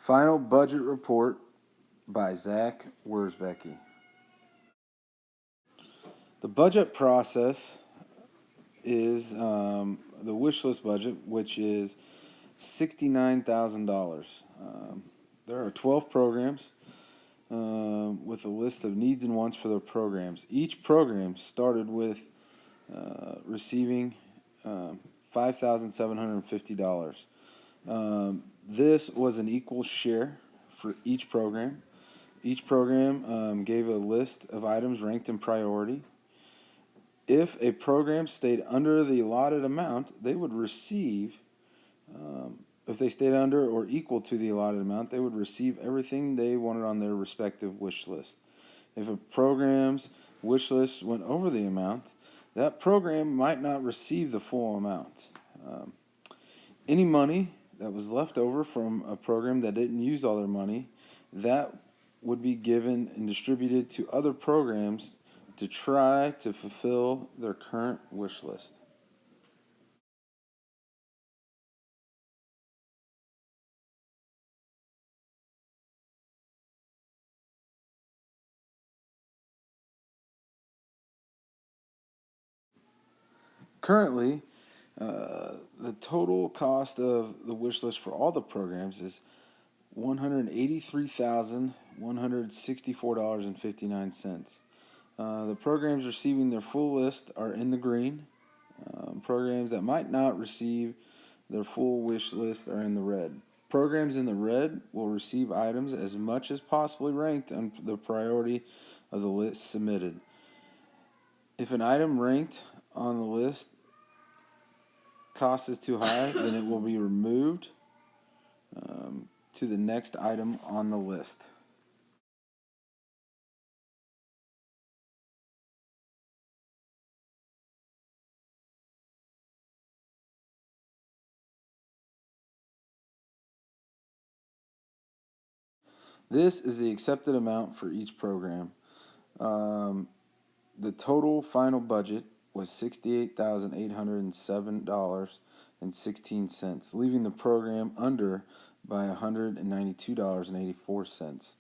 Final budget report by Zach Wurzbecki. The budget process is the wish list budget, which is $69,000. There are 12 programs with a list of needs and wants for their programs. Each program started with receiving $5,750. This was an equal share for each program. Each program gave a list of items ranked in priority. If a program stayed under the allotted amount, they would receive, if they stayed under or equal to the allotted amount, they would receive everything they wanted on their respective wish list. If a program's wish list went over the amount, that program might not receive the full amount. Any money that was left over from a program that didn't use all their money, that would be given and distributed to other programs to try to fulfill their current wish list. Currently, the total cost of the wish list for all the programs is $183,164.59. The programs receiving their full list are in the green. Programs that might not receive their full wish list are in the red. Programs in the red will receive items as much as possibly ranked on the priority of the list submitted. If an item ranked on the list cost is too high, then it will be removed to the next item on the list. This is the accepted amount for each program. The total final budget was $68,807.16, leaving the program under by $192.84.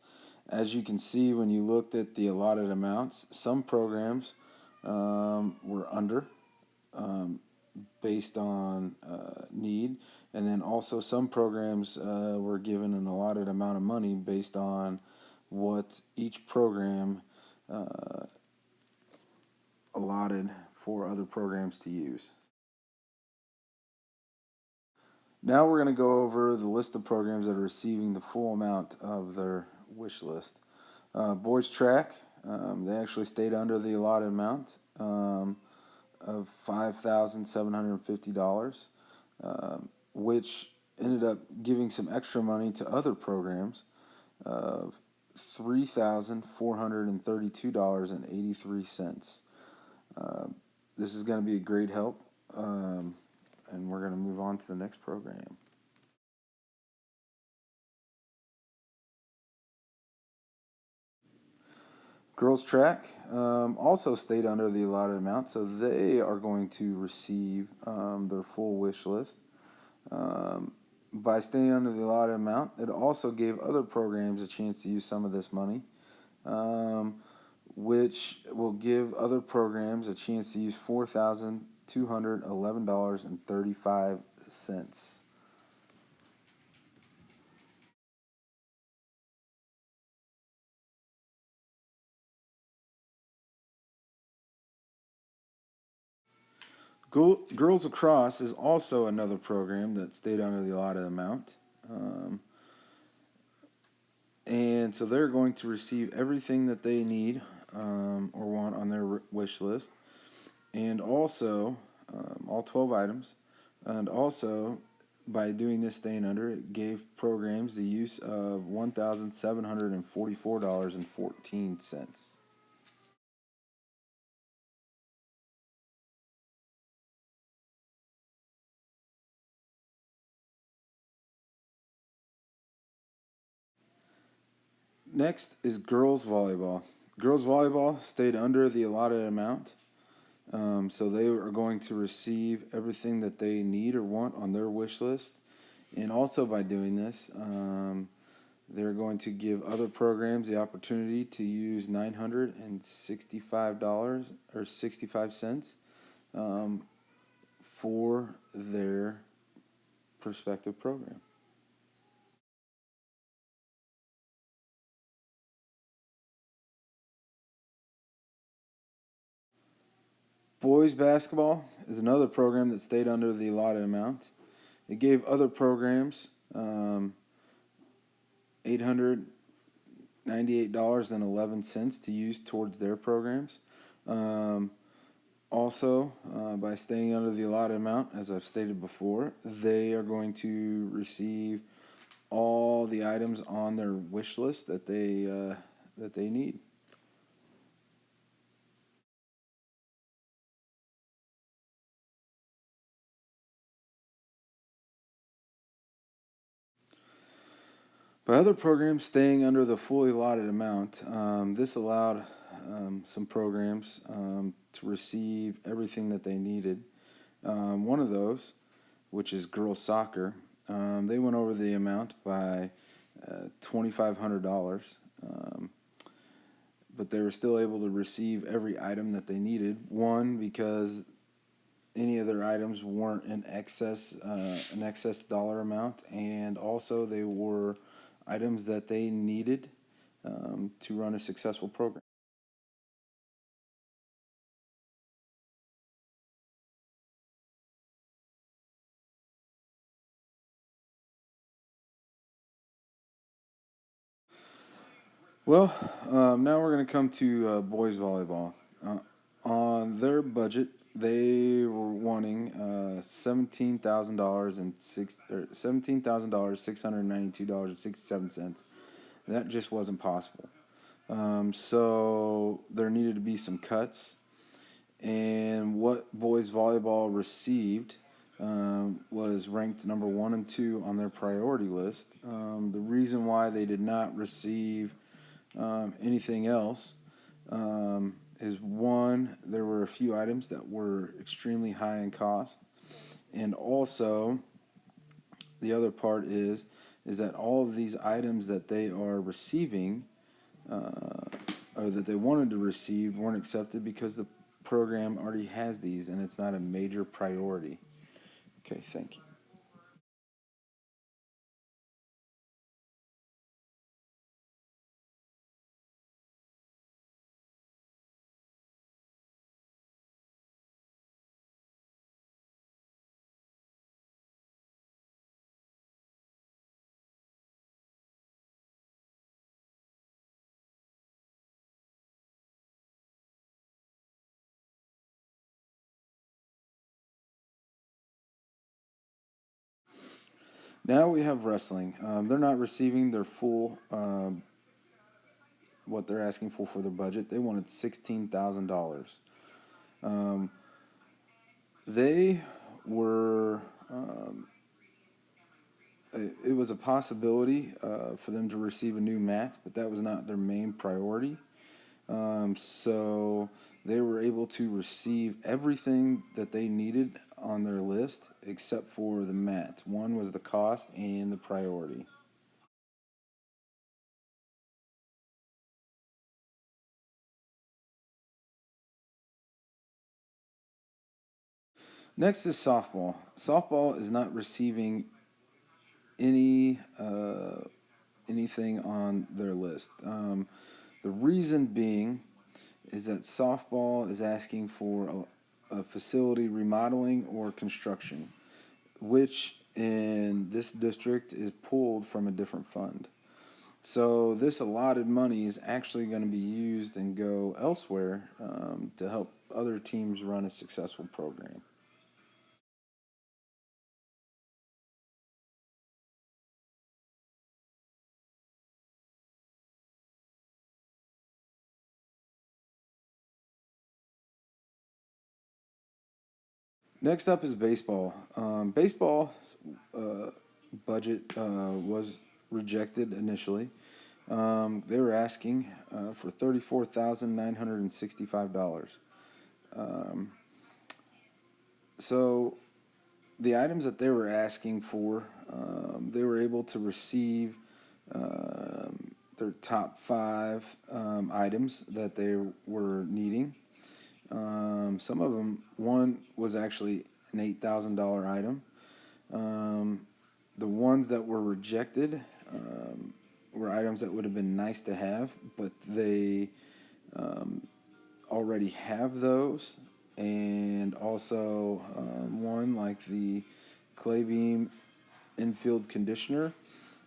As you can see, when you looked at the allotted amounts, some programs were under based on need, and then also some programs were given an allotted amount of money based on what each program allotted for other programs to use. Now we're going to go over the list of programs that are receiving the full amount of their wish list. Boys Track, they actually stayed under the allotted amount of $5,750, which ended up giving some extra money to other programs of $3,432.83. This is going to be a great help, and we're going to move on to the next program. Girls Track also stayed under the allotted amount, so they are going to receive their full wish list. By staying under the allotted amount, it also gave other programs a chance to use some of this money, which will give other programs a chance to use $4,211.35. Girls Across is also another program that stayed under the allotted amount. And so they're going to receive everything that they need or want on their wish list. And also, all 12 items. And also, by doing this staying under, it gave programs the use of $1,744.14. Next is girls volleyball. Girls volleyball stayed under the allotted amount, so they are going to receive everything that they need or want on their wish list. And also by doing this, They're going to give other programs the opportunity to use $965 or 65 cents for their prospective program. Boys basketball is another program that stayed under the allotted amount. It gave other programs $898.11 to use towards their programs. Also, by staying under the allotted amount, as I've stated before, they are going to receive all the items on their wish list that they need. By other programs staying under the fully allotted amount, this allowed some programs to receive everything that they needed. One of those, which is girls soccer, they went over the amount by $2,500, but they were still able to receive every item that they needed. One, because any of their items weren't an excess dollar amount, and also they were items that they needed to run a successful program. Well, now we're going to come to boys volleyball. On their budget, they were wanting $17,000 and $17,692.67. That just wasn't possible. So there needed to be some cuts. And what boys volleyball received was ranked number 1 and 2 on their priority list. The reason why they did not receive anything else is, one, there were a few items that were extremely high in cost, and also the other part is that all of these items that they are receiving or that they wanted to receive weren't accepted because the program already has these and it's not a major priority. Okay, thank you. Now we have wrestling. They're not receiving their full what they're asking for their budget. They wanted $16,000. They were. It was a possibility for them to receive a new mat, but that was not their main priority. So they were able to receive everything that they needed on their list except for the mat. One was the cost and the priority. Next is softball. Softball is not receiving any anything on their list. The reason being is that softball is asking for a facility remodeling or construction, which in this district is pulled from a different fund. So this allotted money is actually going to be used and go elsewhere to help other teams run a successful program. Next up is baseball. Baseball's budget was rejected initially. They were asking for $34,965. So the items that they were asking for, they were able to receive their top five items that they were needing. Some of them, one was actually an $8,000 item. The ones that were rejected were items that would have been nice to have, but they already have those. And also one like the clay beam infield conditioner.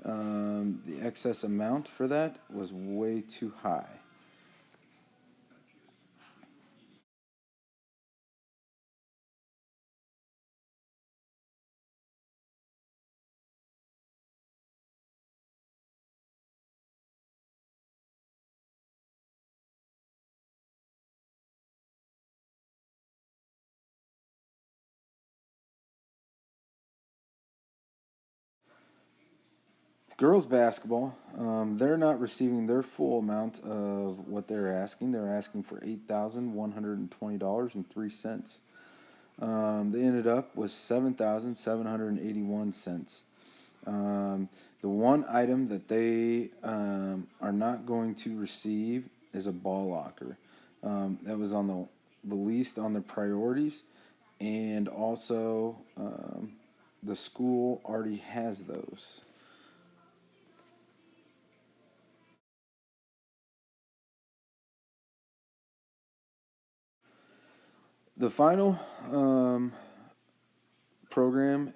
The excess amount for that was way too high. Girls basketball, they're not receiving their full amount of what they're asking. They're asking for $8,120.03. They ended up with $7,781. The one item that they are not going to receive is a ball locker. That was on the least on their priorities, and also the school already has those. The final program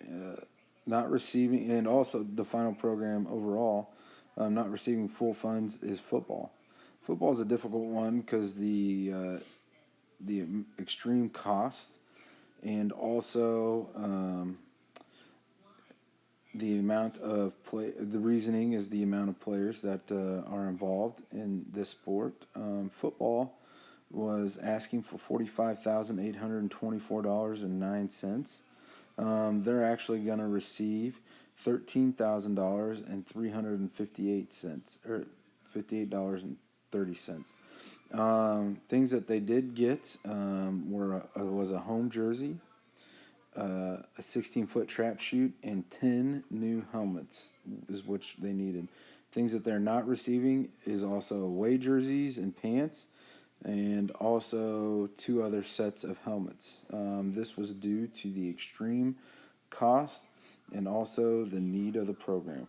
not receiving, and also the final program overall not receiving full funds is football. Football is a difficult one because the extreme cost, and also the amount of play. The reasoning is the amount of players that are involved in this sport. Football was asking for $45,824.09. They're actually going to receive $13,000 and 358 cents, or $58.30. Things that they did get was a home jersey, a 16-foot trap chute, and 10 new helmets is which they needed. Things that they're not receiving is also away jerseys and pants, and also two other sets of helmets. This was due to the extreme cost and also the need of the program.